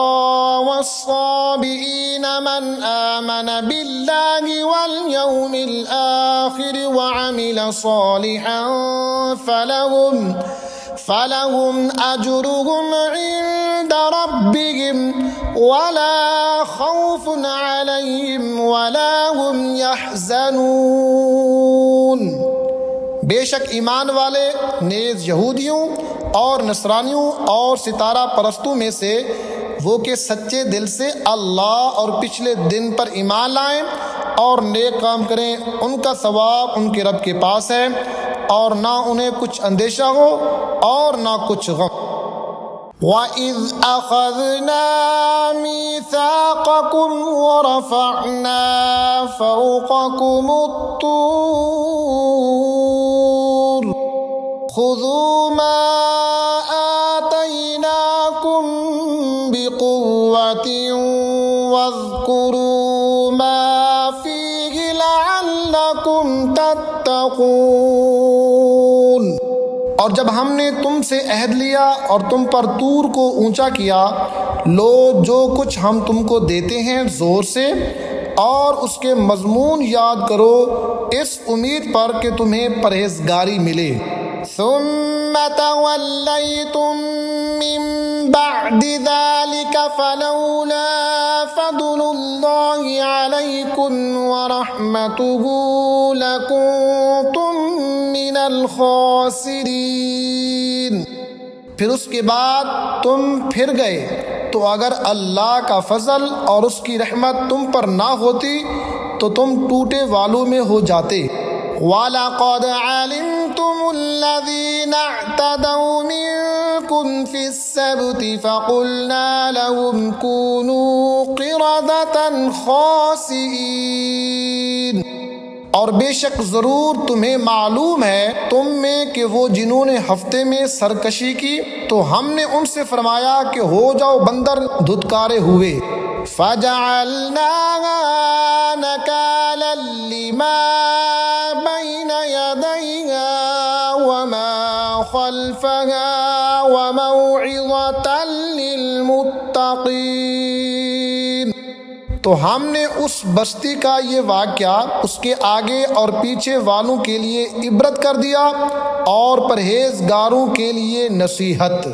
والصابئين من آمن بالله واليوم الآخر وعمل صالحا فلهم أجرهم عند ربهم ولا خوف عليهم ولا هم يحزنون۔ بے شک ایمان والے نیز یہودیوں اور نصرانیوں اور ستارہ پرستوں میں سے وہ کہ سچے دل سے اللہ اور پچھلے دن پر ایمان لائیں اور نیک کام کریں، ان کا ثواب ان کے رب کے پاس ہے، اور نہ انہیں کچھ اندیشہ ہو اور نہ کچھ غم۔ وَإِذْ أَخَذْنَا مِيثَاقَكُمْ وَرَفَعْنَا فَوْقَكُمُ الطُّورَ خُذُوا مَا آتَيْنَاكُمْ بِقُوَّةٍ وَاذْكُرُوا مَا فِيهِ لَعَلَّكُمْ تَتَّقُونَ۔ اور جب ہم نے تم سے عہد لیا اور تم پر طور کو اونچا کیا، لو جو کچھ ہم تم کو دیتے ہیں زور سے، اور اس کے مضمون یاد کرو اس امید پر کہ تمہیں پرہیزگاری ملے۔ ثم تولیتم من بعد ذلك فلولا فضل الله عليكم ورحمته لكنتم من الخاسرین۔ پھر اس کے بعد تم پھر گئے، تو اگر اللہ کا فضل اور اس کی رحمت تم پر نہ ہوتی تو تم ٹوٹے والوں میں ہو جاتے۔ وَلَقَدْ عَلِمْتُمُ الَّذِينَ اعْتَدَوْا مِنكُمْ فِي السَّبْتِ فَقُلْنَا لَهُمْ كُونُوا قِرَدَةً خَاسِئِينَ۔ اور بے شک ضرور تمہیں معلوم ہے تم میں کہ وہ جنہوں نے ہفتے میں سرکشی کی تو ہم نے ان سے فرمایا کہ ہو جاؤ بندر دھتکارے ہوئے۔ فَجَعَلْنَاهَا نَكَالًا لِمَا بَيْنَ يَدَيْهَا وَمَا خَلْفَهَا وَمَوْعِظَةً لِلْمُتَّقِينَ۔ تو ہم نے اس بستی کا یہ واقعہ اس کے آگے اور پیچھے والوں کے لیے عبرت کر دیا اور پرہیزگاروں کے لیے نصیحت۔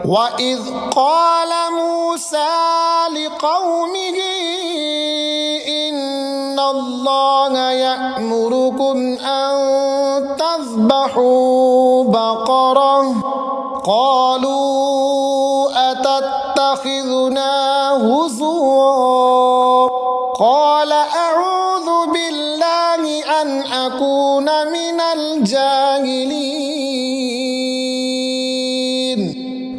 وَإِذْ قَالَ مُوسَىٰ لِقَوْمِهِ إِنَّ اللَّهَ يَأْمُرُكُمْ أَن تَذْبَحُوا بَقَرَةً قَالُوا أَتَتَّخِذُنَا هُزُوًا قَالَ أَعُوذُ بِاللَّهِ أَنْ أَكُونَ مِنَ الْجَاهِلِينَ۔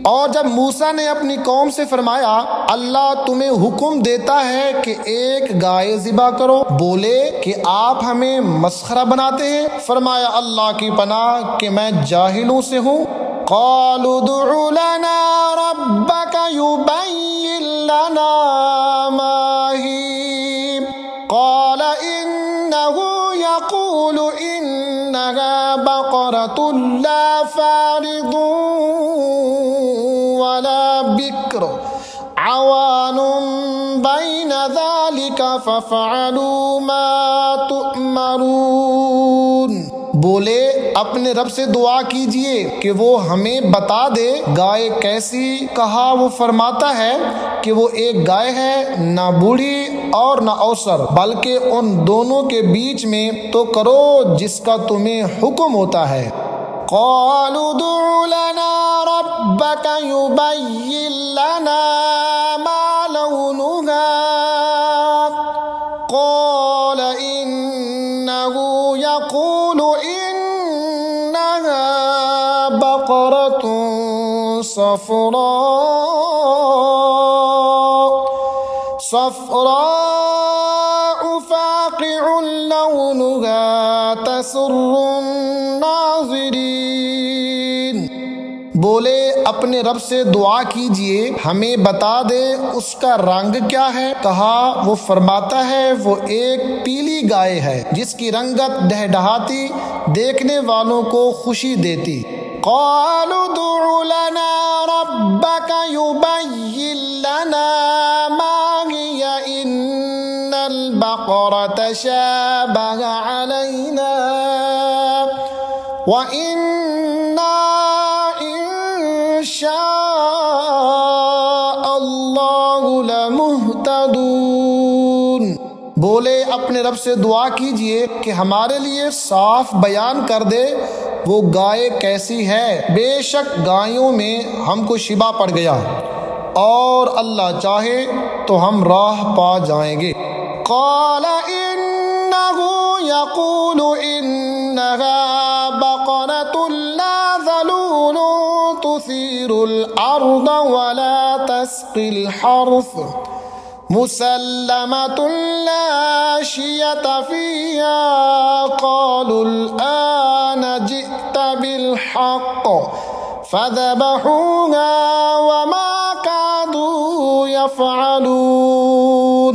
اور جب موسیٰ نے اپنی قوم سے فرمایا اللہ تمہیں حکم دیتا ہے کہ ایک گائے ذبح کرو، بولے کہ آپ ہمیں مسخرہ بناتے ہیں، فرمایا اللہ کی پناہ کہ میں جاہلوں سے ہوں۔ قالوا ادع لنا ربك يبين لنا ما هي قال إنه يقول إنها بقرة لا فارض ولا بكر عوان بين ذلك فافعلوا ما تؤمرون۔ بولے اپنے رب سے دعا کیجئے کہ وہ ہمیں بتا دے گائے کیسی۔ کہا وہ فرماتا ہے کہ وہ ایک گائے ہے، نہ بوڑھی اور نہ اوسر، بلکہ ان دونوں کے بیچ میں، تو کرو جس کا تمہیں حکم ہوتا ہے۔ قالوا ادع لنا ربك يبين لنا ما لونها قال إنه يقول إنها بقرة صفراء صفراء فاقع لونها تسر الناظرین۔ بولے اپنے رب سے دعا کیجئے ہمیں بتا دے اس کا رنگ کیا ہے۔ کہا وہ فرماتا ہے وہ ایک پیلی گائے ہے جس کی رنگت دہدہاتی دیکھنے والوں کو خوشی دیتی۔ قالوا ادع لنا ربك يبين لنا ما هي إن البقرة تشابه علينا وإنا إن شاء الله لمهتدون۔ بولے اپنے رب سے دعا کیجئے کہ ہمارے لیے صاف بیان کر دے وہ گائے کیسی ہے، بے شک گایوں میں ہم کو شبہ پڑ گیا اور اللہ چاہے تو ہم راہ پا جائیں گے۔ قال انه يقول انها بقرة لا ذلول تثير الارض ولا تسقي الحرث مسلمة لا شية فيها قالوا الآن جئت بالحق فذبحوها وما كادوا يفعلون۔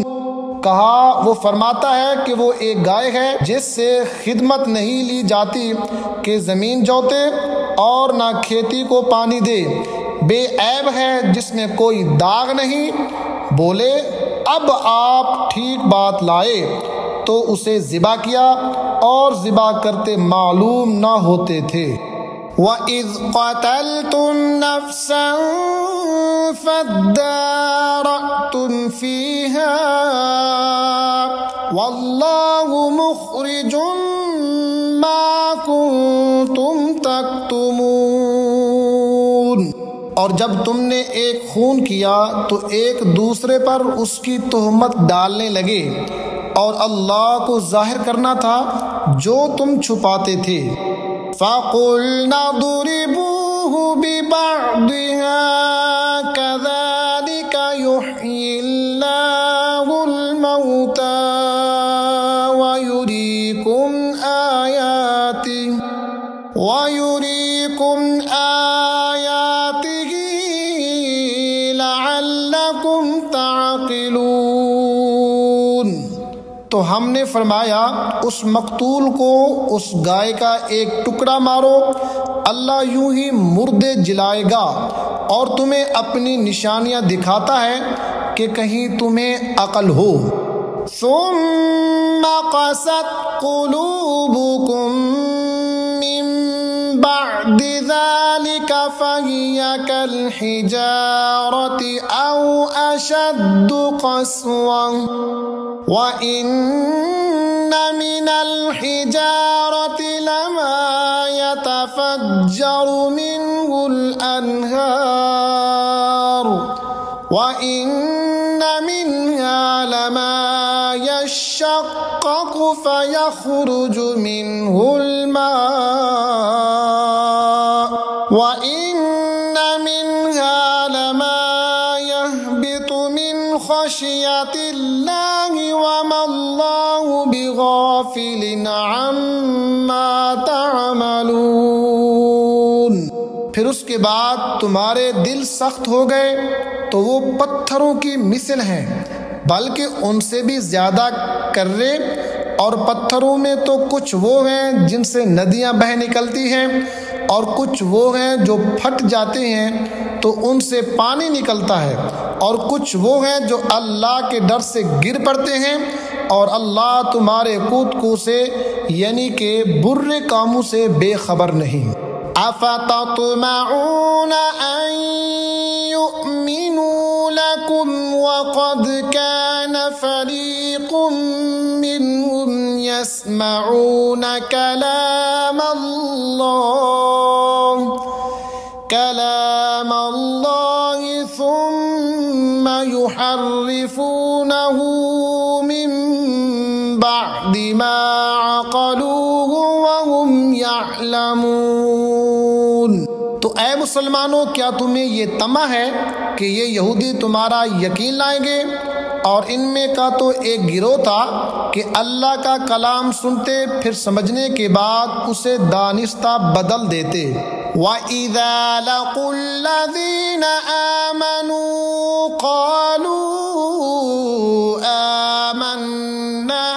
کہا وہ فرماتا ہے کہ وہ ایک گائے ہے جس سے خدمت نہیں لی جاتی کہ زمین جوتے اور نہ کھیتی کو پانی دے، بے عیب ہے جس میں کوئی داغ نہیں۔ بولے اب آپ ٹھیک بات لائے تو اسے ذبح کیا اور ذبح کرتے معلوم نہ ہوتے تھے۔ وَإِذْ قَتَلْتُمْ نَفْسًا فَادَّارَأْتُمْ فِيهَا وَاللَّهُ مُخْرِجٌ مَا كُنْتُمْ تَكْتُمُونَ۔ اور جب تم نے ایک خون کیا تو ایک دوسرے پر اس کی تہمت ڈالنے لگے اور اللہ کو ظاہر کرنا تھا جو تم چھپاتے تھے۔ فَقُلْنَا اضْرِبُوهُ بِبَعْضِهَا كَذَلِكَ يُحْيِي اللَّهُ الْمَوْتَى وَيُرِيكُمْ آيَاتِهِ لَعَلَّكُمْ تَعْقِلُونَ۔ تو ہم نے فرمایا اس مقتول کو اس گائے کا ایک ٹکڑا مارو، اللہ یوں ہی مردے جلائے گا اور تمہیں اپنی نشانیاں دکھاتا ہے کہ کہیں تمہیں عقل ہو۔ ثم قست قلوبكم من بعد ذلك فهي كالحجارة أو أشد قسوة وَإِنَّ مِنَ الْحِجَارَةِ لَمَا يَتَفَجَّرُ مِنْهُ الْأَنْهَارُ وَإِنَّ مِنْهَا لَمَا يَشَّقَّقُ فَيَخْرُجُ مِنْهُ الْمَاءُ وَإِنَّ مِنْهَا لَمَا يَهْبِطُ مِنْ خَشْيَةِ اللَّهِ وَمَا اللَّهُ بِغَافِلٍ عَمَّا تَعْمَلُونَ۔ پھر اس کے بعد تمہارے دل سخت ہو گئے تو وہ پتھروں کی مثل ہیں، بلکہ ان سے بھی زیادہ کرے، اور پتھروں میں تو کچھ وہ ہیں جن سے ندیاں بہہ نکلتی ہیں اور کچھ وہ ہیں جو پھٹ جاتے ہیں تو ان سے پانی نکلتا ہے، اور کچھ وہ ہیں جو اللہ کے ڈر سے گر پڑتے ہیں، اور اللہ تمہارے کودکو سے یعنی کہ برے کاموں سے بے خبر نہیں۔ أَفَتَطْمَعُونَ أَن يُؤْمِنُوا لَكُمْ وَقَدْ كَانَ فَرِيقٌ مِّنْهُمْ يَسْمَعُونَ كَلَامَ اللَّهِ ثُمَّ يُحَرِّفُونَهُ مِن بَعْدِ مَا عَقَلُوهُ وَهُمْ يَعْلَمُونَ۔ تو اے مسلمانوں، کیا تمہیں یہ طمع ہے کہ یہ یہودی تمہارا یقین لائیں گے اور ان میں کا تو ایک گروہ تھا کہ اللہ کا کلام سنتے پھر سمجھنے کے بعد اسے دانستہ بدل دیتے۔ وَإِذَا لَقُوا الَّذِينَ آمَنُوا قَالُوا آمَنَّا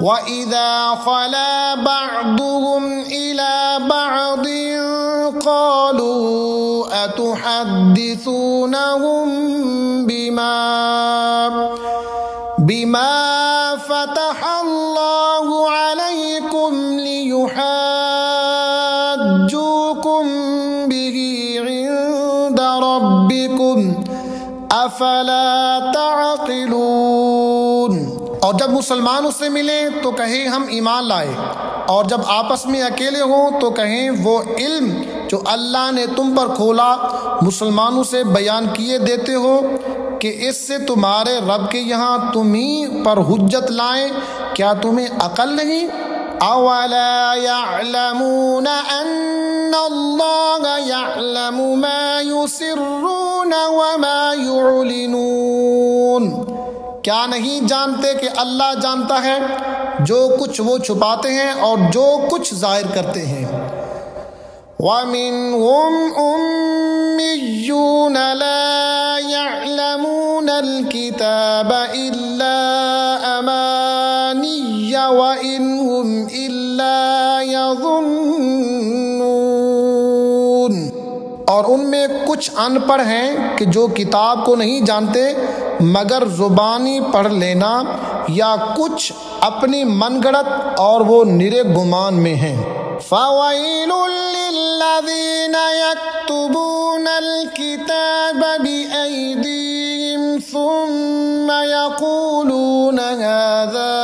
وَإِذَا خَلَا بَعْضُهُمْ إِلَى بَعْضٍ قَالُوا أَتُحَدِّثُونَهُم بِمَا فَتَحَ اللَّهُ عَلَيْكُمْ لِيُحَاجُّوكُم بِهِ عِندَ رَبِّكُمْ أَفَلَا تَعْقِلُونَ۔ اور جب مسلمان اس سے ملیں تو کہیں ہم ایمان لائے، اور جب آپس میں اکیلے ہوں تو کہیں وہ علم جو اللہ نے تم پر کھولا مسلمانوں سے بیان کیے دیتے ہو کہ اس سے تمہارے رب کے یہاں تم ہی پر حجت لائیں، کیا تمہیں عقل نہیں؟ اولا يعلمون ان اللہ يعلم ما يسرون وما يعلنون، کیا نہیں جانتے کہ اللہ جانتا ہے جو کچھ وہ چھپاتے ہیں اور جو کچھ ظاہر کرتے ہیں۔ وَمِنْهُمْ أُمِّيُّونَ لَا يَعْلَمُونَ الْكِتَابَ إِلَّا أَمَانِيَّ وَإِنْ هُمْ إِلَّا يَظُنُّونَ، اور ان میں کچھ ان پڑھ ہیں کہ جو کتاب کو نہیں جانتے مگر زبانی پڑھ لینا، یا کچھ اپنی من گڑت اور وہ نرے گمان میں ہیں۔ فَوَيْلٌ لِّلَّذِينَ يَكْتُبُونَ الْكِتَابَ بِأَيْدِيهِمْ ثُمَّ يَقُولُونَ هَٰذَا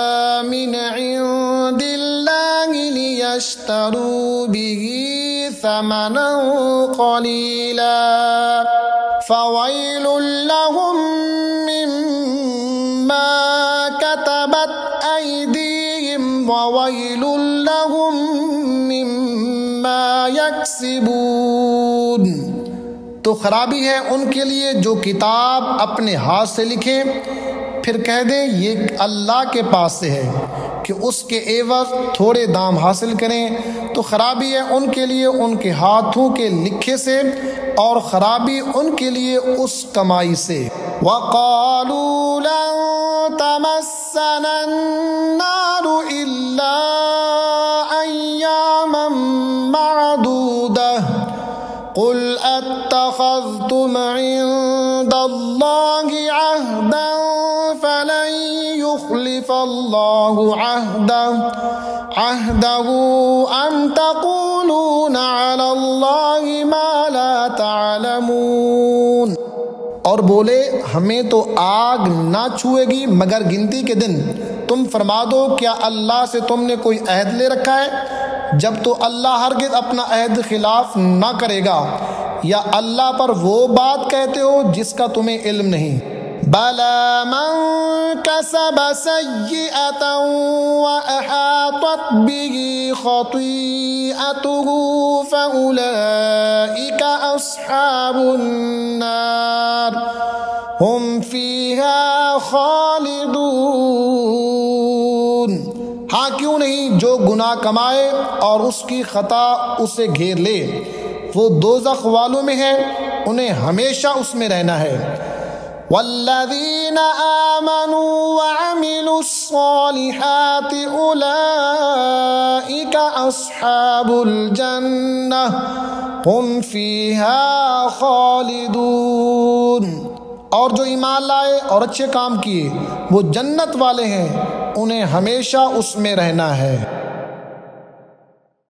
مِنْ عِندِ اللَّهِ لِيَشْتَرُوا بِهِ ثَمَنًا قَلِيلًا فَوَيْلٌ لَّهُم مِّمَّا كَتَبَتْ أَيْدِيهِمْ وَوَيْلٌ لَّهُم مِّمَّا يَكْسِبُونَ۔ تو خرابی ہے ان کے لیے جو کتاب اپنے ہاتھ سے لکھیں پھر کہہ دیں یہ اللہ کے پاس سے ہے کہ اس کے عوض تھوڑے دام حاصل کریں، تو خرابی ہے ان کے لیے ان کے ہاتھوں کے لکھے سے، اور خرابی ان کے لیے اس کمائی سے۔ وَقَالُوا لَن تَمَسَّنَا النَّارُ إِلَّا أَيَّامًا مَّعْدُودَةً قُلْ أَتَّخَذْتُمْ عِندَ اللَّهِ عَهْدًا فَلَن يُخْلِفَ اللَّهُ عَهْدَهُ أَمْ تَقُولُونَ عَلَى اللَّهِ مَا لَا تَعْلَمُونَ۔ اور بولے ہمیں تو آگ نہ چھوئے گی مگر گنتی کے دن، تم فرما دو کیا اللہ سے تم نے کوئی عہد لے رکھا ہے؟ جب تو اللہ ہرگز اپنا عہد خلاف نہ کرے گا، یا اللہ پر وہ بات کہتے ہو جس کا تمہیں علم نہیں۔ بَلَىٰ مَن كَسَبَ سَيِّئَةً وَأَحَاطَتْ بِهِ خَطِيئَتُهُ فَأُولَٰئِكَ أَصْحَابُ النَّارِ هُمْ فِيهَا خَالِدُونَ۔ ہاں کیوں نہیں، جو گناہ کمائے اور اس کی خطا اسے گھیر لے وہ دوزخ والوں میں ہے، انہیں ہمیشہ اس میں رہنا ہے۔ والذین آمنوا وعملوا الصالحات اولئک اصحاب الجنہ ہم فیہا خالدون۔ اور جو ایمان لائے اور اچھے کام کیے وہ جنت والے ہیں، انہیں ہمیشہ اس میں رہنا ہے۔